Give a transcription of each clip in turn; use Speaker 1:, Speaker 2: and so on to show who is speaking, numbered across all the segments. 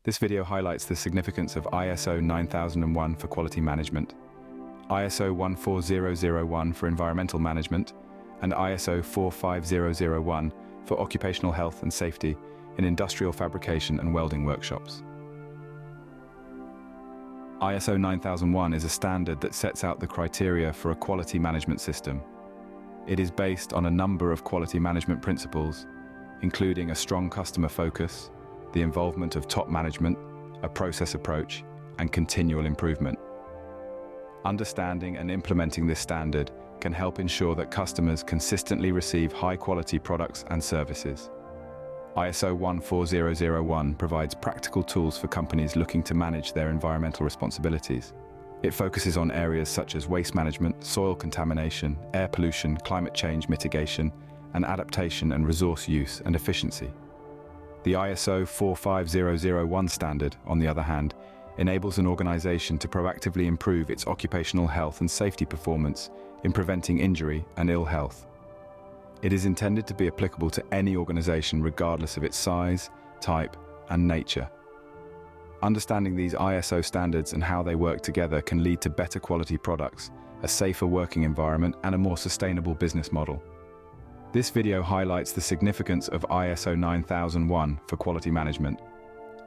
Speaker 1: This video highlights the significance of ISO 9001 for quality management, ISO 14001 for environmental management, and ISO 45001 for occupational health and safety in industrial fabrication and welding workshops. ISO 9001 is a standard that sets out the criteria for a quality management system. It is based on a number of quality management principles, including a strong customer focus, the involvement of top management, a process approach, and continual improvement. Understanding and implementing this standard can help ensure that customers consistently receive high-quality products and services. ISO 14001 provides practical tools for companies looking to manage their environmental responsibilities. It focuses on areas such as waste management, soil contamination, air pollution, climate change mitigation, and adaptation and resource use and efficiency. The ISO 45001 standard, on the other hand, enables an organization to proactively improve its occupational health and safety performance in preventing injury and ill health. It is intended to be applicable to any organization regardless of its size, type, and nature. Understanding these ISO standards and how they work together can lead to better quality products, a safer working environment, and a more sustainable business model. This video highlights the significance of ISO 9001 for quality management,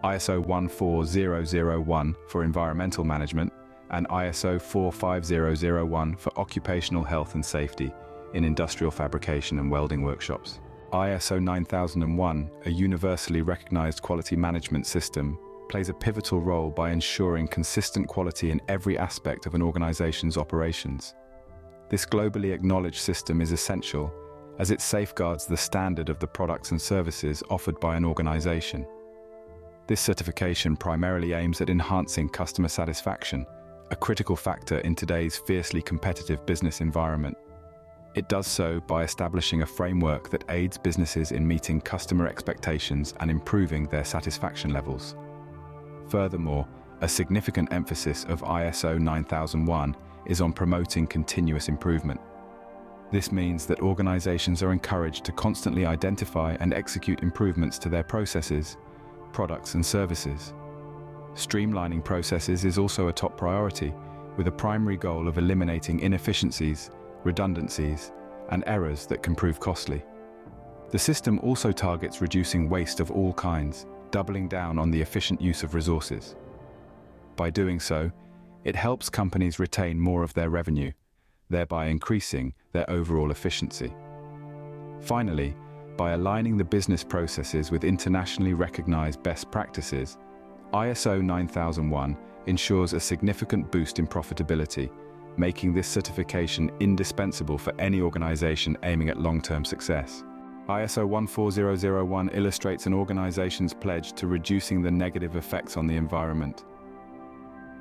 Speaker 1: ISO 14001 for environmental management, and ISO 45001 for occupational health and safety in industrial fabrication and welding workshops. ISO 9001, a universally recognized quality management system, plays a pivotal role by ensuring consistent quality in every aspect of an organization's operations. This globally acknowledged system is essential as it safeguards the standard of the products and services offered by an organization. This certification primarily aims at enhancing customer satisfaction, a critical factor in today's fiercely competitive business environment. It does so by establishing a framework that aids businesses in meeting customer expectations and improving their satisfaction levels. Furthermore, a significant emphasis of ISO 9001 is on promoting continuous improvement. This means that organizations are encouraged to constantly identify and execute improvements to their processes, products, and services. Streamlining processes is also a top priority, with a primary goal of eliminating inefficiencies, redundancies, and errors that can prove costly. The system also targets reducing waste of all kinds, doubling down on the efficient use of resources. By doing so, it helps companies retain more of their revenue, thereby increasing their overall efficiency. Finally, by aligning the business processes with internationally recognized best practices, ISO 9001 ensures a significant boost in profitability, making this certification indispensable for any organization aiming at long-term success. ISO 14001 illustrates an organization's pledge to reducing the negative effects on the environment.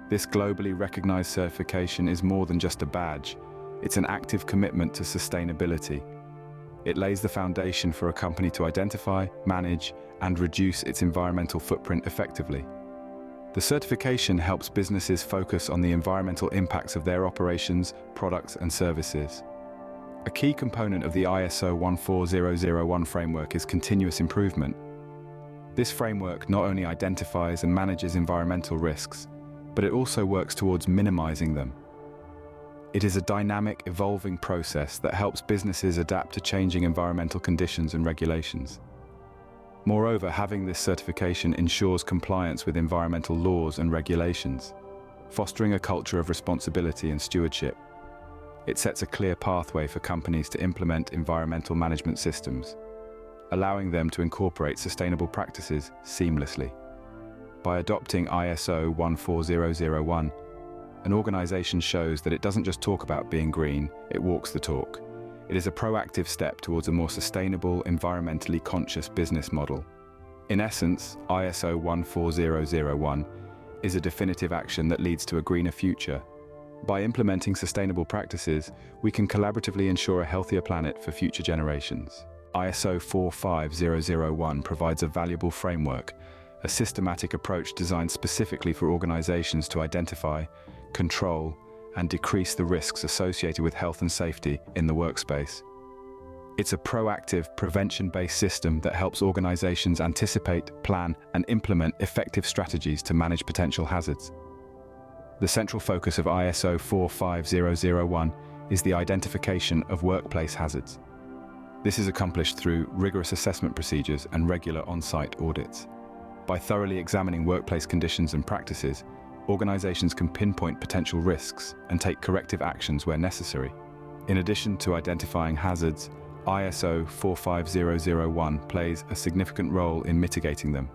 Speaker 1: This globally recognized certification is more than just a badge. It's an active commitment to sustainability. It lays the foundation for a company to identify, manage, and reduce its environmental footprint effectively. The certification helps businesses focus on the environmental impacts of their operations, products, and services. A key component of the ISO 14001 framework is continuous improvement. This framework not only identifies and manages environmental risks, but it also works towards minimizing them. It is a dynamic, evolving process that helps businesses adapt to changing environmental conditions and regulations. Moreover, having this certification ensures compliance with environmental laws and regulations, fostering a culture of responsibility and stewardship. It sets a clear pathway for companies to implement environmental management systems, allowing them to incorporate sustainable practices seamlessly. By adopting ISO 14001, an organization shows that it doesn't just talk about being green, it walks the talk. It is a proactive step towards a more sustainable, environmentally conscious business model. In essence, ISO 14001 is a definitive action that leads to a greener future. By implementing sustainable practices, we can collaboratively ensure a healthier planet for future generations. ISO 45001 provides a valuable framework, a systematic approach designed specifically for organizations to identify, control, and decrease the risks associated with health and safety in the workspace. It's a proactive, prevention-based system that helps organizations anticipate, plan, and implement effective strategies to manage potential hazards. The central focus of ISO 45001 is the identification of workplace hazards. This is accomplished through rigorous assessment procedures and regular on-site audits. By thoroughly examining workplace conditions and practices, organizations can pinpoint potential risks and take corrective actions where necessary. In addition to identifying hazards, ISO 45001 plays a significant role in mitigating them.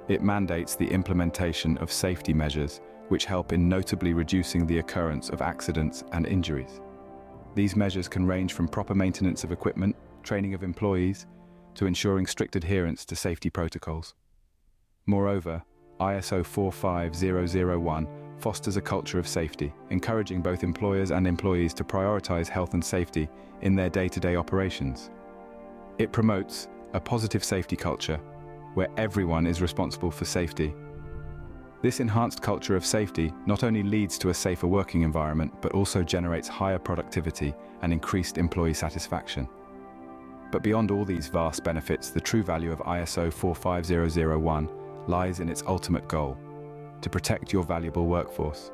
Speaker 1: It mandates the implementation of safety measures which help in notably reducing the occurrence of accidents and injuries. These measures can range from proper maintenance of equipment, training of employees, to ensuring strict adherence to safety protocols. Moreover, ISO 45001 fosters a culture of safety, encouraging both employers and employees to prioritize health and safety in their day-to-day operations. It promotes a positive safety culture where everyone is responsible for safety. This enhanced culture of safety not only leads to a safer working environment, but also generates higher productivity and increased employee satisfaction. But beyond all these vast benefits, the true value of ISO 45001 lies in its ultimate goal: to protect your valuable workforce.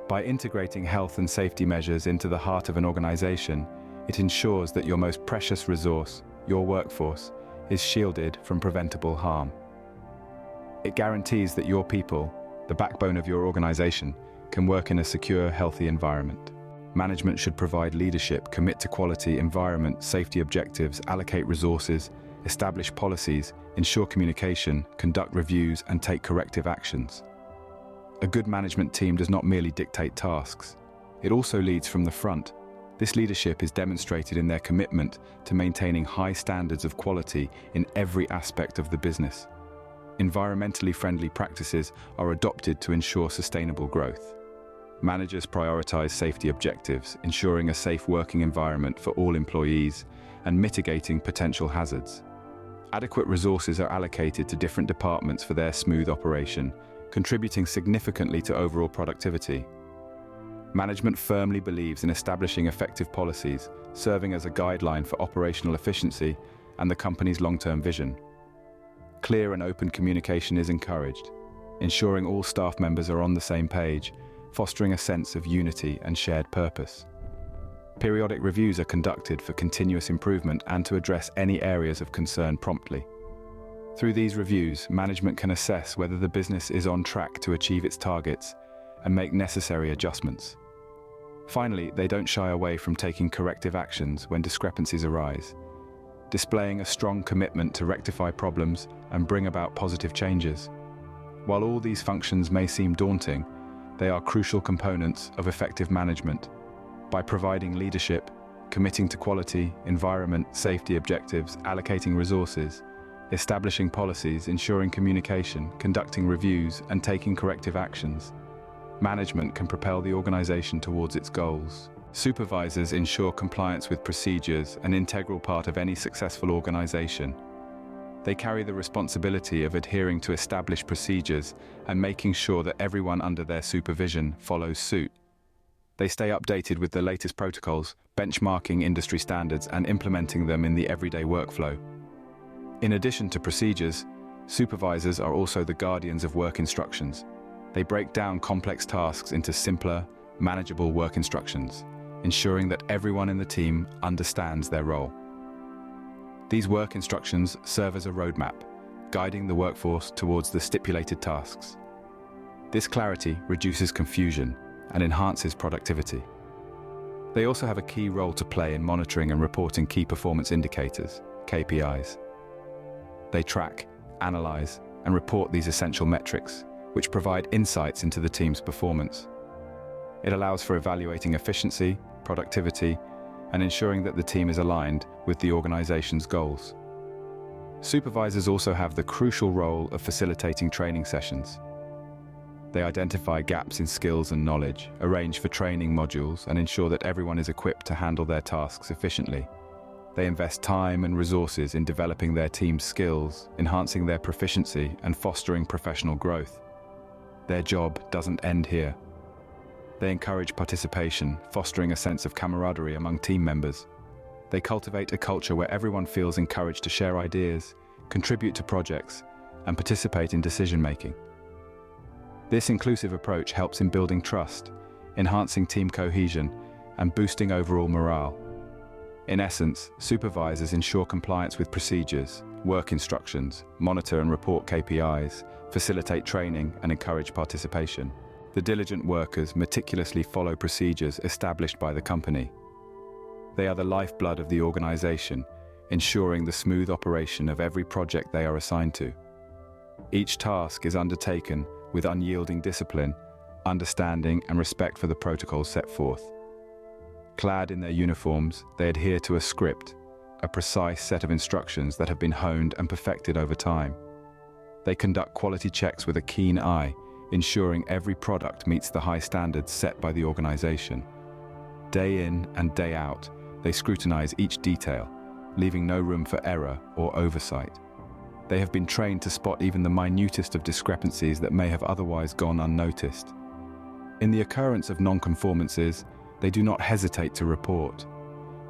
Speaker 1: By integrating health and safety measures into the heart of an organization, it ensures that your most precious resource, your workforce, is shielded from preventable harm. It guarantees that your people, the backbone of your organization, can work in a secure, healthy environment. Management should provide leadership, commit to quality, environment, safety objectives, allocate resources, establish policies, ensure communication, conduct reviews, and take corrective actions. A good management team does not merely dictate tasks. It also leads from the front. This leadership is demonstrated in their commitment to maintaining high standards of quality in every aspect of the business. Environmentally friendly practices are adopted to ensure sustainable growth. Managers prioritize safety objectives, ensuring a safe working environment for all employees and mitigating potential hazards. Adequate resources are allocated to different departments for their smooth operation, contributing significantly to overall productivity. Management firmly believes in establishing effective policies, serving as a guideline for operational efficiency and the company's long-term vision. Clear and open communication is encouraged, ensuring all staff members are on the same page, fostering a sense of unity and shared purpose. Periodic reviews are conducted for continuous improvement and to address any areas of concern promptly. Through these reviews, management can assess whether the business is on track to achieve its targets and make necessary adjustments. Finally, they don't shy away from taking corrective actions when discrepancies arise, displaying a strong commitment to rectify problems and bring about positive changes. While all these functions may seem daunting, they are crucial components of effective management. By providing leadership, committing to quality, environment, safety objectives, allocating resources, establishing policies, ensuring communication, conducting reviews, and taking corrective actions, management can propel the organization towards its goals. Supervisors ensure compliance with procedures, an integral part of any successful organization. They carry the responsibility of adhering to established procedures and making sure that everyone under their supervision follows suit. They stay updated with the latest protocols, benchmarking industry standards and implementing them in the everyday workflow. In addition to procedures, supervisors are also the guardians of work instructions. They break down complex tasks into simpler, manageable work instructions, ensuring that everyone in the team understands their role. These work instructions serve as a roadmap, guiding the workforce towards the stipulated tasks. This clarity reduces confusion and enhances productivity. They also have a key role to play in monitoring and reporting key performance indicators, KPIs. They track, analyze, and report these essential metrics, which provide insights into the team's performance. It allows for evaluating efficiency, productivity, and ensuring that the team is aligned with the organization's goals. Supervisors also have the crucial role of facilitating training sessions. They identify gaps in skills and knowledge, arrange for training modules, and ensure that everyone is equipped to handle their tasks efficiently. They invest time and resources in developing their team's skills, enhancing their proficiency, and fostering professional growth. Their job doesn't end here. They encourage participation, fostering a sense of camaraderie among team members. They cultivate a culture where everyone feels encouraged to share ideas, contribute to projects, and participate in decision-making. This inclusive approach helps in building trust, enhancing team cohesion, and boosting overall morale. In essence, supervisors ensure compliance with procedures, work instructions, monitor and report KPIs, facilitate training, and encourage participation. The diligent workers meticulously follow procedures established by the company. They are the lifeblood of the organization, ensuring the smooth operation of every project they are assigned to. Each task is undertaken with unyielding discipline, understanding, and respect for the protocols set forth. Clad in their uniforms, they adhere to a script, a precise set of instructions that have been honed and perfected over time. They conduct quality checks with a keen eye, ensuring every product meets the high standards set by the organization. Day in and day out, they scrutinize each detail, leaving no room for error or oversight. They have been trained to spot even the minutest of discrepancies that may have otherwise gone unnoticed. In the occurrence of non-conformances, they do not hesitate to report.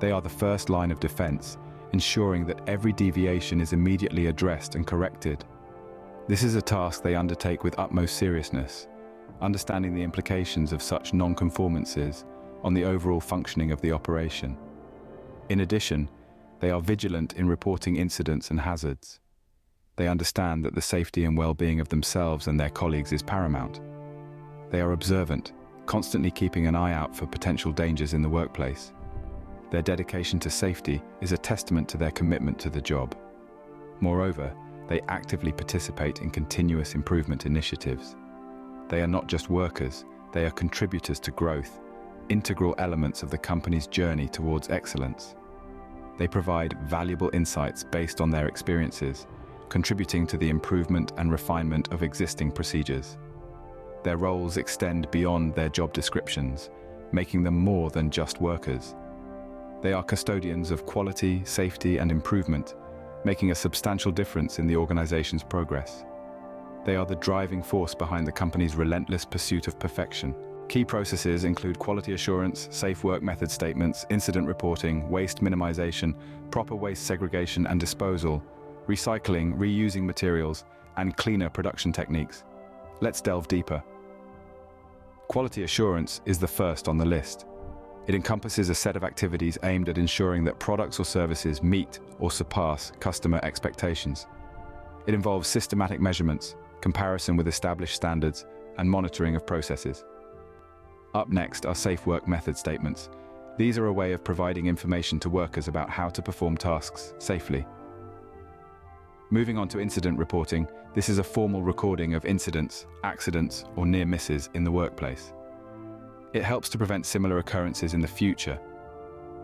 Speaker 1: They are the first line of defense, ensuring that every deviation is immediately addressed and corrected. This is a task they undertake with utmost seriousness, understanding the implications of such non-conformances on the overall functioning of the operation. In addition, they are vigilant in reporting incidents and hazards. They understand that the safety and well-being of themselves and their colleagues is paramount. They are observant, constantly keeping an eye out for potential dangers in the workplace. Their dedication to safety is a testament to their commitment to the job. Moreover, they actively participate in continuous improvement initiatives. They are not just workers, they are contributors to growth, integral elements of the company's journey towards excellence. They provide valuable insights based on their experiences, contributing to the improvement and refinement of existing procedures. Their roles extend beyond their job descriptions, making them more than just workers. They are custodians of quality, safety, and improvement, making a substantial difference in the organization's progress. They are the driving force behind the company's relentless pursuit of perfection. Key processes include quality assurance, safe work method statements, incident reporting, waste minimization, proper waste segregation and disposal, recycling, reusing materials, and cleaner production techniques. Let's delve deeper. Quality assurance is the first on the list. It encompasses a set of activities aimed at ensuring that products or services meet or surpass customer expectations. It involves systematic measurements, comparison with established standards, and monitoring of processes. Up next are safe work method statements. These are a way of providing information to workers about how to perform tasks safely. Moving on to incident reporting, this is a formal recording of incidents, accidents, or near misses in the workplace. It helps to prevent similar occurrences in the future.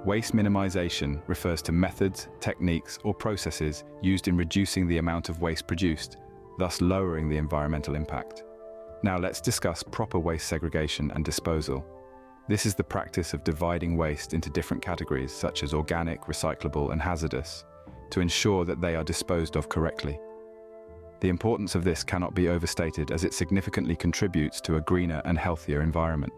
Speaker 1: Waste minimization refers to methods, techniques, or processes used in reducing the amount of waste produced, thus lowering the environmental impact. Now let's discuss proper waste segregation and disposal. This is the practice of dividing waste into different categories such as organic, recyclable, and hazardous, to ensure that they are disposed of correctly. The importance of this cannot be overstated as it significantly contributes to a greener and healthier environment.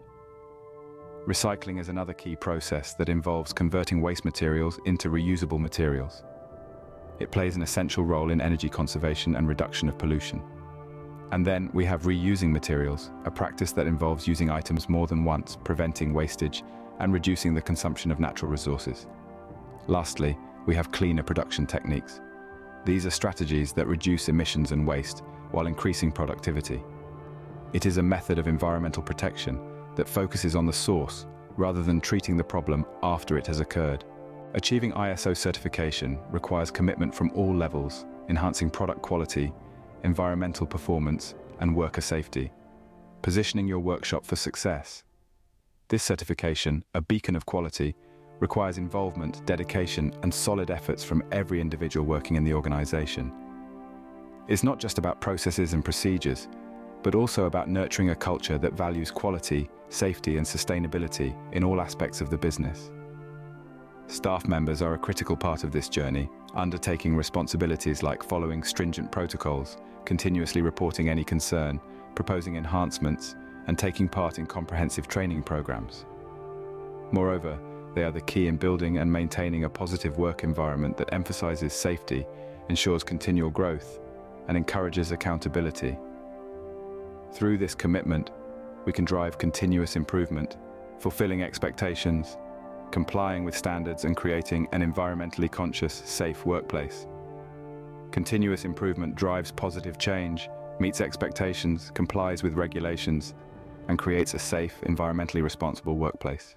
Speaker 1: Recycling is another key process that involves converting waste materials into reusable materials. It plays an essential role in energy conservation and reduction of pollution. And then we have reusing materials, a practice that involves using items more than once, preventing wastage and reducing the consumption of natural resources. Lastly, we have cleaner production techniques. These are strategies that reduce emissions and waste while increasing productivity. It is a method of environmental protection that focuses on the source rather than treating the problem after it has occurred. Achieving ISO certification requires commitment from all levels, enhancing product quality, environmental performance, and worker safety, positioning your workshop for success. This certification, a beacon of quality, requires involvement, dedication, and solid efforts from every individual working in the organization. It's not just about processes and procedures, but also about nurturing a culture that values quality, safety, and sustainability in all aspects of the business. Staff members are a critical part of this journey, undertaking responsibilities like following stringent protocols, continuously reporting any concern, proposing enhancements, and taking part in comprehensive training programs. Moreover, They are the key in building and maintaining a positive work environment that emphasizes safety, ensures continual growth, and encourages accountability. Through this commitment, we can drive continuous improvement, fulfilling expectations, complying with standards, and creating an environmentally conscious, safe workplace. Continuous improvement drives positive change, meets expectations, complies with regulations, and creates a safe, environmentally responsible workplace.